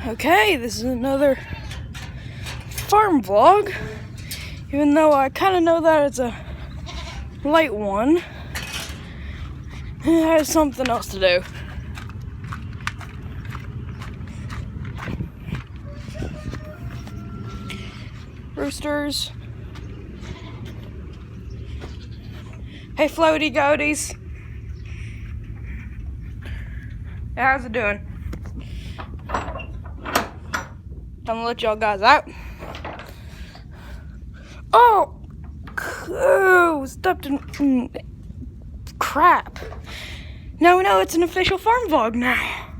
Okay, this is another farm vlog, even though I kind of know that it's a light one. It has something else to do. Roosters. Hey, floaty goaties. How's it doing? I'm gonna let y'all guys out. Oh, stepped in crap. No, it's an official farm vlog now.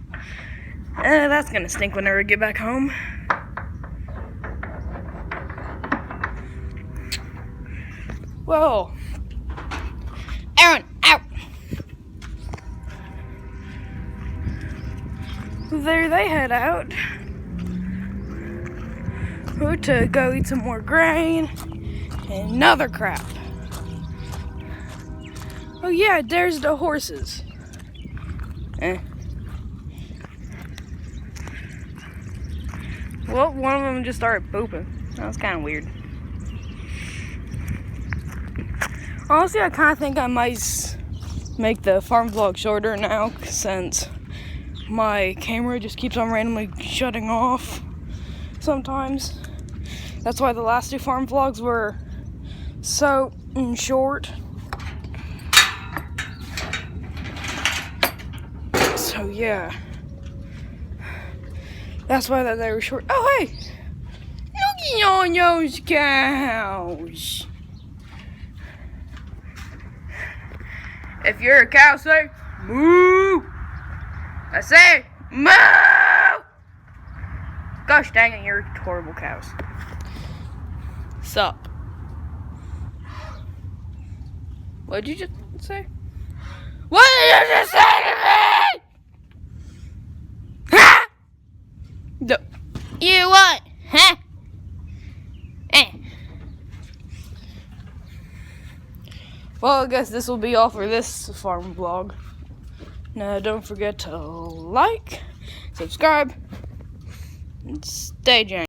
That's gonna stink whenever I get back home. Whoa. Aaron, out! There they head out. To go eat some more grain and other crap. Oh yeah, there's the horses. Well, one of them just started pooping. That was kind of weird. Honestly, I kind of think I might make the farm vlog shorter now, since my camera just keeps on randomly shutting off sometimes. That's why the last two farm vlogs were so short. So yeah, that's why they were short. Oh hey, looky on those cows. If you're a cow, say moo. I say moo. Gosh dang it, you're horrible cows. Sup? What did you just say? What did you just say to me? Ha! You what? Huh? Well, I guess this will be all for this farm vlog. Now, don't forget to like, subscribe, and stay tuned.